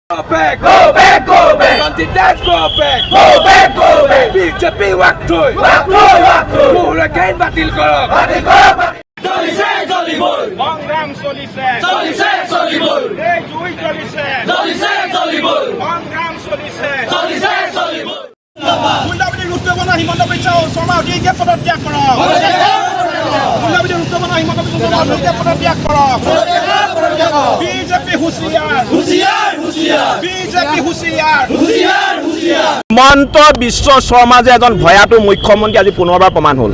Go back, go back, go back. Candidates go back, go back, go back. BJP waktoi, waktoi, waktoi. Hurricane batil koro, batil koro. চলিছে চলিবই সংগ্রাম চলিছে, চলিছে চলিবই এই জুই চলিছে, চলিছে চলিবই সংগ্রাম চলিছে। চলিছে চলিবই মুন্দাবিনী ৰুদ্ৰবনা হিমন্ত বিশ্ব শৰ্মা অধিকাৰীয়ে পদত্যাগ কৰক। মুন্দাবিনী ৰুদ্ৰবনা হিমন্ত বিশ্ব শৰ্মা অধিকাৰীয়ে পদত্যাগ কৰক। বিজেপি হুঁচিয়াৰ, হুঁচিয়াৰ হুঁচিয়াৰ বিজেপি হুঁচিয়াৰ। হুঁচিয়াৰ হুঁচিয়াৰ হিমন্ত বিশ্ব শৰ্মা যে এজন ভয়াতু মুখ্যমন্ত্ৰী আজি পুনৰবাৰ প্ৰমাণ হ'ল।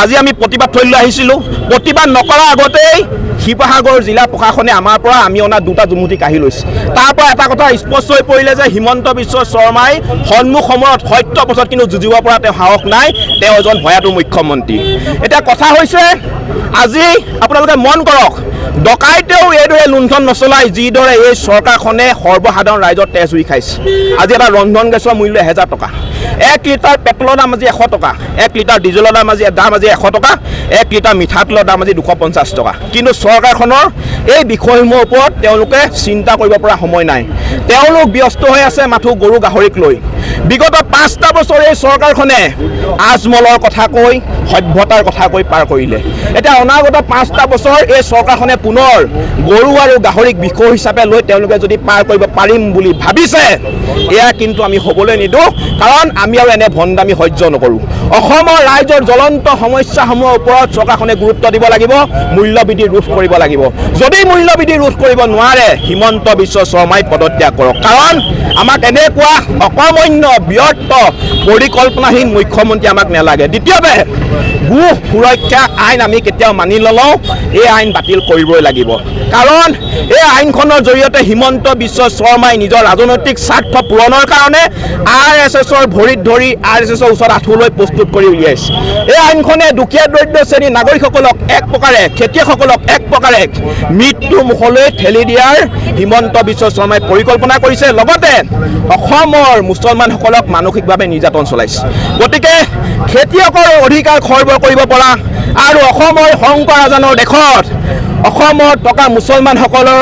আজি আমি প্ৰতিবাদ থলীলৈ আহিছিলোঁ। প্ৰতিবাদ নকৰাৰ আগতেই শিৱসাগৰ জিলা প্ৰশাসনে আমাৰ পৰা আমি অনা দুটা জুমুঠি কাঢ়ি লৈছে। তাৰ পৰা এটা কথা স্পষ্ট হৈ পৰিলে যে হিমন্ত বিশ্ব শৰ্মাই সন্মুখ সময়ত সত্য পথত কিন্তু যুঁজিব পৰা তেওঁ সাহস নাই, তেওঁ এজন ভয়াতু মুখ্যমন্ত্ৰী। এতিয়া কথা হৈছে আজি আপোনালোকে মন কৰক, ডকাইতেও এইদৰে লুণ্ঠন নচলাই যিদৰে এই চৰকাৰখনে সৰ্বসাধাৰণ ৰাইজৰ তেজ উৰি খাইছে। আজি এটা ৰন্ধন গেছৰ মূল্য 1000 টকা, 1 লিটাৰ পেট্ৰলৰ দাম আজি 100 টকা, 1 লিটাৰ ডিজেলৰ দাম আজি 100 টকা, 1 লিটাৰ মিঠাতেলৰ দাম আজি 250 টকা। কিন্তু চৰকাৰখনৰ এই বিষয়সমূহৰ ওপৰত তেওঁলোকে চিন্তা কৰিব পৰা সময় নাই। তেওঁলোক ব্যস্ত হৈ আছে মাথো গৰু গাহৰিক লৈ। বিগত 5টা বছৰ এই চৰকাৰখনে আজমলৰ কথা কৈ সভ্যতাৰ কথা কৈ পাৰ কৰিলে। এতিয়া অনাগত 5টা বছৰ এই চৰকাৰখনে পুনৰ গৰু আৰু গাহৰিক বিষয় হিচাপে লৈ তেওঁলোকে যদি পাৰ কৰিব পাৰিম বুলি ভাবিছে, এয়া কিন্তু আমি হ'বলৈ নিদিওঁ, কাৰণ আমি আৰু এনে ভণ্ডামি সহ্য নকৰোঁ। অসমৰ ৰাইজৰ জ্বলন্ত সমস্যাসমূহৰ ওপৰত চৰকাৰখনে গুৰুত্ব দিব লাগিব, মূল্যবৃদ্ধি ৰোধ কৰিব লাগিব। যদি মূল্যবৃদ্ধি ৰোধ কৰিব নোৱাৰে, হিমন্ত বিশ্ব শৰ্মাই পদত্যাগ কৰক, কাৰণ আমাক এনেকুৱা অকৰ্মণ্য ব্যৰ্থ পৰিকল্পনাহীন মুখ্যমন্ত্ৰী আমাক নালাগে। দ্বিতীয়তে, গো সুৰক্ষা আইন আমি কেতিয়াও মানি নলওঁ, এই আইন বাতিল কৰিবই লাগিব, কাৰণ এই আইনখনৰ জৰিয়তে হিমন্ত বিশ্ব শৰ্মাই নিজৰ ৰাজনৈতিক স্বাৰ্থ পূৰণৰ কাৰণে RSSৰ ভৰিত ধৰি RSSৰ ওচৰত আঁঠু লৈ প্ৰস্তুত কৰি উলিয়াইছে। এই আইনখনে দুখীয়া দৰিদ্ৰ শ্ৰেণীৰ নাগৰিকসকলক এক প্ৰকাৰে, খেতিয়কসকলক এক প্ৰকাৰে মৃত্যু মুখলৈ ঠেলি দিয়াৰ হিমন্ত বিশ্ব শৰ্মাই পৰিকল্পনা কৰিছে, লগতে অসমৰ মুছলমানসকলক মানসিকভাৱে নিৰ্যাতন চলাইছে। গতিকে খেতিয়কৰ অধিকাৰ খৰ্ব কৰিব পৰা আৰু অসমৰ শংকৰ ৰাজানৰ দেশত অসমত থকা মুছলমানসকলৰ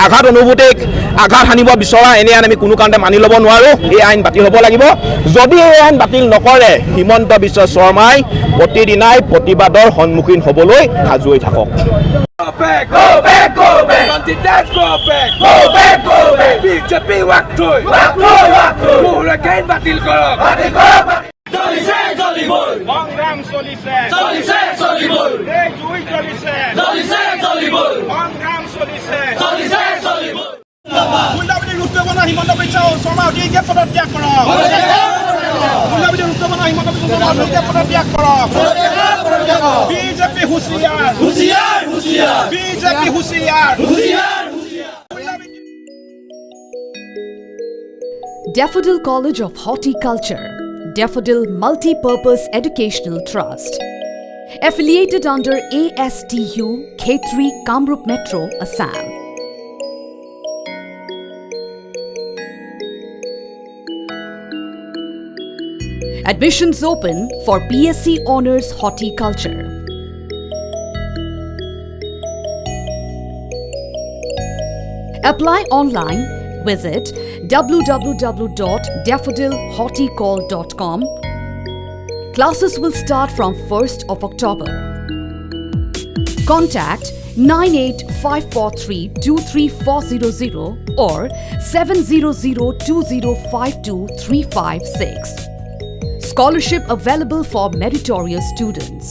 আঘাত অনুভূতিক আঘাত সানিব বিচৰা এনে আইন আমি কোনো কাৰণতে মানি ল'ব নোৱাৰোঁ। এই আইন বাতিল হ'ব লাগিব। যদি এই আইন বাতিল নকৰে, হিমন্ত বিশ্ব শৰ্মাই প্ৰতিদিনাই প্ৰতিবাদৰ সন্মুখীন হ'বলৈ সাজু হৈ থাকক। Go back, go back, go back. Candidates go back, go back, go back. BJP waktoi, waktoi, waktoi. Hurricane batil korok, batil korok. চলিছে চলিবই সংগ্রাম চলিছে, চলিছে চলিবই এই জুই চলিছে, চলিছে চলিবই সংগ্রাম চলিছে। চলিছে চলিবই মুন্দাবিনী ৰুদ্ৰবনা হিমন্ত বিশ্ব শৰ্মা অধিকাৰীয়ে পদত্যাগ কৰক। মুন্দাবিনী ৰুদ্ৰবনা হিমন্ত বিশ্ব শৰ্মা অধিকাৰীয়ে পদত্যাগ কৰক। বিজেপি হুঁচিয়াৰ, হুঁচিয়াৰ হুঁচিয়াৰ বিজেপি হুঁচিয়াৰ। হুঁচিয়াৰ হুঁচিয়াৰ Daffodil College of Horticulture, Daffodil Multi-Purpose Educational Trust, affiliated under ASTU, K3, Kamrup Metro, Assam. Admissions open for BSc Honours Horticulture. Apply online. Visit www.daffodilhorticall.com. Classes will start from 1st of October. Contact 9854323400 or 70020523556. Scholarship available for meritorious students.